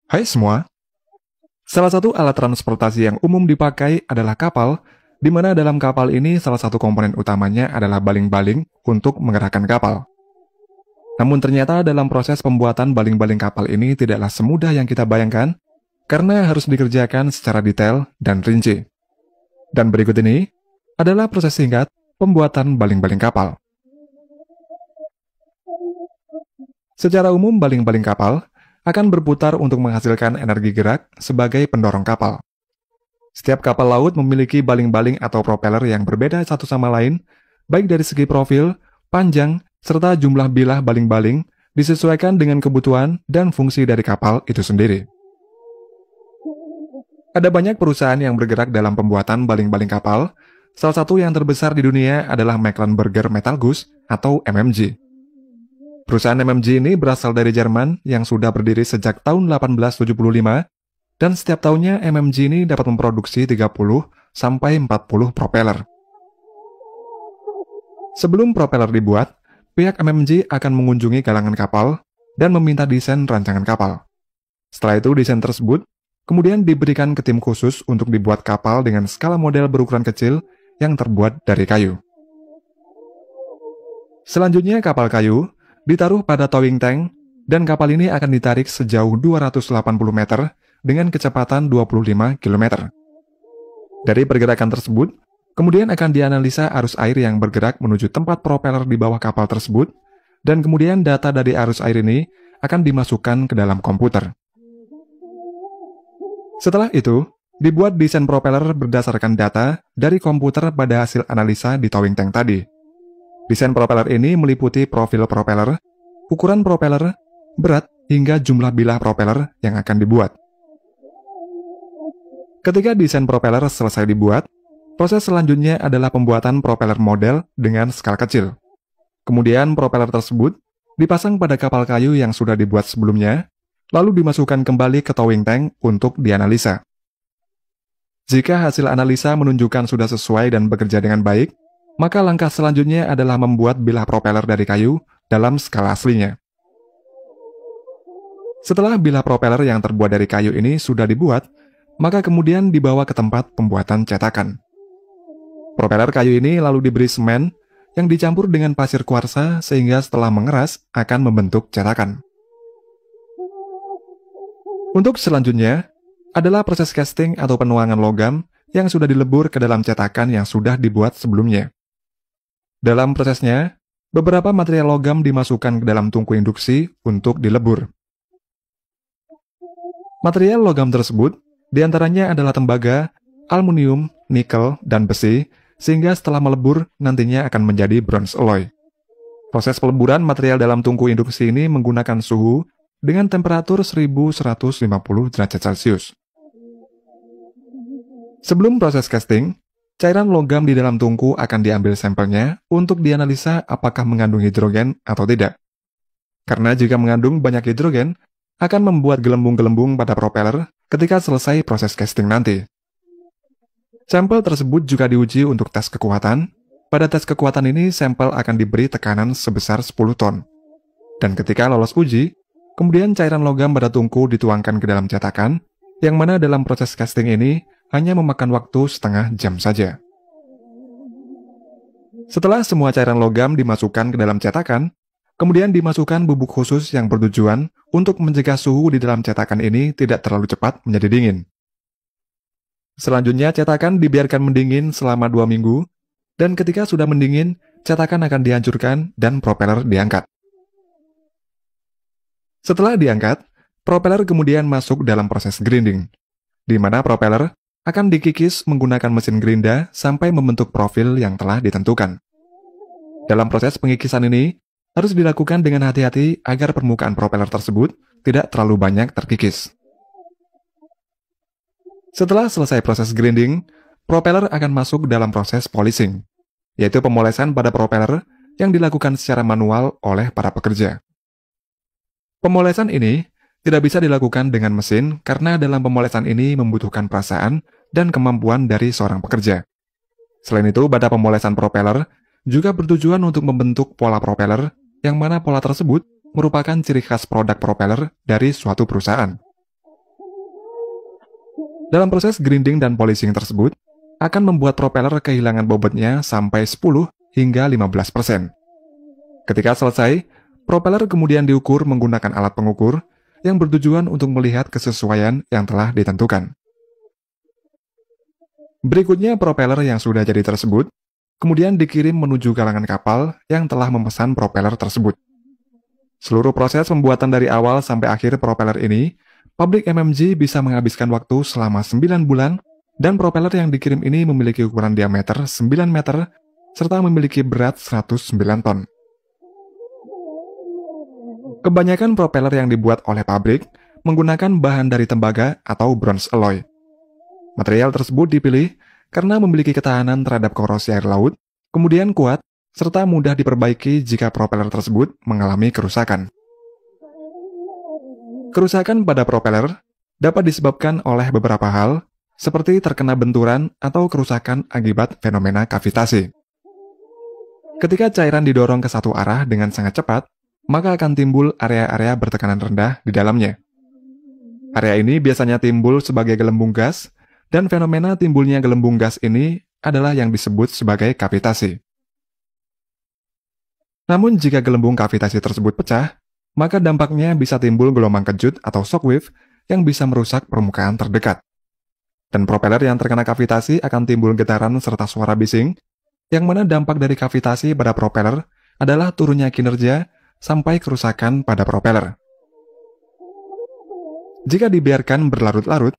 Hai semua, salah satu alat transportasi yang umum dipakai adalah kapal, di mana dalam kapal ini salah satu komponen utamanya adalah baling-baling untuk menggerakkan kapal. Namun ternyata dalam proses pembuatan baling-baling kapal ini tidaklah semudah yang kita bayangkan, karena harus dikerjakan secara detail dan rinci. Dan berikut ini adalah proses singkat pembuatan baling-baling kapal. Secara umum, baling-baling kapal akan berputar untuk menghasilkan energi gerak sebagai pendorong kapal. Setiap kapal laut memiliki baling-baling atau propeller yang berbeda satu sama lain, baik dari segi profil, panjang, serta jumlah bilah baling-baling disesuaikan dengan kebutuhan dan fungsi dari kapal itu sendiri. Ada banyak perusahaan yang bergerak dalam pembuatan baling-baling kapal. Salah satu yang terbesar di dunia adalah Mecklenburger Metallguss atau MMG. Perusahaan MMG ini berasal dari Jerman yang sudah berdiri sejak tahun 1875, dan setiap tahunnya MMG ini dapat memproduksi 30-40 propeller. Sebelum propeller dibuat, pihak MMG akan mengunjungi galangan kapal dan meminta desain rancangan kapal. Setelah itu, desain tersebut kemudian diberikan ke tim khusus untuk dibuat kapal dengan skala model berukuran kecil yang terbuat dari kayu. Selanjutnya, kapal kayu ditaruh pada towing tank, dan kapal ini akan ditarik sejauh 280 meter dengan kecepatan 25 km. Dari pergerakan tersebut, kemudian akan dianalisa arus air yang bergerak menuju tempat propeller di bawah kapal tersebut, dan kemudian data dari arus air ini akan dimasukkan ke dalam komputer. Setelah itu, dibuat desain propeller berdasarkan data dari komputer pada hasil analisa di towing tank tadi. Desain propeller ini meliputi profil propeller, ukuran propeller, berat, hingga jumlah bilah propeller yang akan dibuat. Ketika desain propeller selesai dibuat, proses selanjutnya adalah pembuatan propeller model dengan skala kecil. Kemudian propeller tersebut dipasang pada kapal kayu yang sudah dibuat sebelumnya, lalu dimasukkan kembali ke towing tank untuk dianalisa. Jika hasil analisa menunjukkan sudah sesuai dan bekerja dengan baik, maka langkah selanjutnya adalah membuat bilah propeller dari kayu dalam skala aslinya. Setelah bilah propeller yang terbuat dari kayu ini sudah dibuat, maka kemudian dibawa ke tempat pembuatan cetakan. Propeller kayu ini lalu diberi semen yang dicampur dengan pasir kuarsa sehingga setelah mengeras akan membentuk cetakan. Untuk selanjutnya adalah proses casting atau penuangan logam yang sudah dilebur ke dalam cetakan yang sudah dibuat sebelumnya. Dalam prosesnya, beberapa material logam dimasukkan ke dalam tungku induksi untuk dilebur. Material logam tersebut diantaranya adalah tembaga, aluminium, nikel, dan besi, sehingga setelah melebur nantinya akan menjadi bronze alloy. Proses peleburan material dalam tungku induksi ini menggunakan suhu dengan temperatur 1150 derajat Celcius. Sebelum proses casting, cairan logam di dalam tungku akan diambil sampelnya untuk dianalisa apakah mengandung hidrogen atau tidak. Karena jika mengandung banyak hidrogen, akan membuat gelembung-gelembung pada propeller ketika selesai proses casting nanti. Sampel tersebut juga diuji untuk tes kekuatan. Pada tes kekuatan ini, sampel akan diberi tekanan sebesar 10 ton. Dan ketika lolos uji, kemudian cairan logam pada tungku dituangkan ke dalam cetakan, yang mana dalam proses casting ini hanya memakan waktu setengah jam saja. Setelah semua cairan logam dimasukkan ke dalam cetakan, kemudian dimasukkan bubuk khusus yang bertujuan untuk mencegah suhu di dalam cetakan ini tidak terlalu cepat menjadi dingin. Selanjutnya, cetakan dibiarkan mendingin selama 2 minggu, dan ketika sudah mendingin, cetakan akan dihancurkan dan propeller diangkat. Setelah diangkat, propeller kemudian masuk dalam proses grinding, di mana propeller akan dikikis menggunakan mesin gerinda sampai membentuk profil yang telah ditentukan. Dalam proses pengikisan ini, harus dilakukan dengan hati-hati agar permukaan propeller tersebut tidak terlalu banyak terkikis. Setelah selesai proses grinding, propeller akan masuk dalam proses polishing, yaitu pemolesan pada propeller yang dilakukan secara manual oleh para pekerja. Pemolesan ini tidak bisa dilakukan dengan mesin karena dalam pemolesan ini membutuhkan perasaan dan kemampuan dari seorang pekerja. Selain itu, pada pemolesan propeller juga bertujuan untuk membentuk pola propeller, yang mana pola tersebut merupakan ciri khas produk propeller dari suatu perusahaan. Dalam proses grinding dan polishing tersebut, akan membuat propeller kehilangan bobotnya sampai 10 hingga 15%. Ketika selesai, propeller kemudian diukur menggunakan alat pengukur yang bertujuan untuk melihat kesesuaian yang telah ditentukan. Berikutnya, propeller yang sudah jadi tersebut kemudian dikirim menuju galangan kapal yang telah memesan propeller tersebut. Seluruh proses pembuatan dari awal sampai akhir propeller ini, pabrik MMG bisa menghabiskan waktu selama 9 bulan, dan propeller yang dikirim ini memiliki ukuran diameter 9 meter serta memiliki berat 109 ton. Kebanyakan propeller yang dibuat oleh pabrik menggunakan bahan dari tembaga atau bronze alloy. Material tersebut dipilih karena memiliki ketahanan terhadap korosi air laut, kemudian kuat, serta mudah diperbaiki jika propeller tersebut mengalami kerusakan. Kerusakan pada propeller dapat disebabkan oleh beberapa hal, seperti terkena benturan atau kerusakan akibat fenomena kavitasi. Ketika cairan didorong ke satu arah dengan sangat cepat, maka akan timbul area-area bertekanan rendah di dalamnya. Area ini biasanya timbul sebagai gelembung gas, dan fenomena timbulnya gelembung gas ini adalah yang disebut sebagai kavitasi. Namun jika gelembung kavitasi tersebut pecah, maka dampaknya bisa timbul gelombang kejut atau shockwave yang bisa merusak permukaan terdekat. Dan propeller yang terkena kavitasi akan timbul getaran serta suara bising, yang mana dampak dari kavitasi pada propeller adalah turunnya kinerja sampai kerusakan pada propeller. Jika dibiarkan berlarut-larut,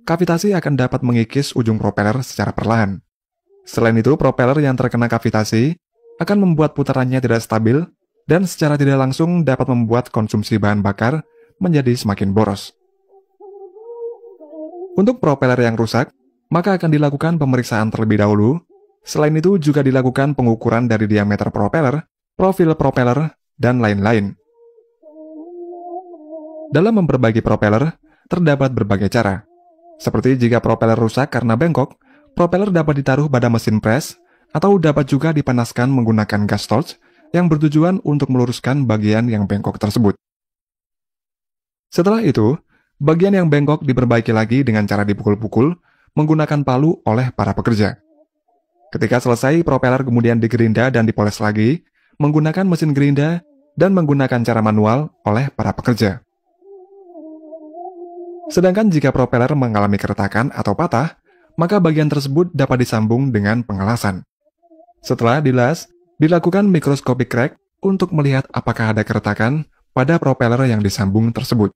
kavitasi akan dapat mengikis ujung propeller secara perlahan. Selain itu, propeller yang terkena kavitasi akan membuat putarannya tidak stabil dan secara tidak langsung dapat membuat konsumsi bahan bakar menjadi semakin boros. Untuk propeller yang rusak, maka akan dilakukan pemeriksaan terlebih dahulu. Selain itu juga dilakukan pengukuran dari diameter propeller, profil propeller, dan lain-lain. Dalam memperbaiki propeller, terdapat berbagai cara. Seperti jika propeller rusak karena bengkok, propeller dapat ditaruh pada mesin pres, atau dapat juga dipanaskan menggunakan gas torch yang bertujuan untuk meluruskan bagian yang bengkok tersebut. Setelah itu, bagian yang bengkok diperbaiki lagi dengan cara dipukul-pukul menggunakan palu oleh para pekerja. Ketika selesai, propeller kemudian digerinda dan dipoles lagi menggunakan mesin gerinda dan menggunakan cara manual oleh para pekerja. Sedangkan jika propeller mengalami keretakan atau patah, maka bagian tersebut dapat disambung dengan pengelasan. Setelah dilas, dilakukan microscopic crack untuk melihat apakah ada keretakan pada propeller yang disambung tersebut.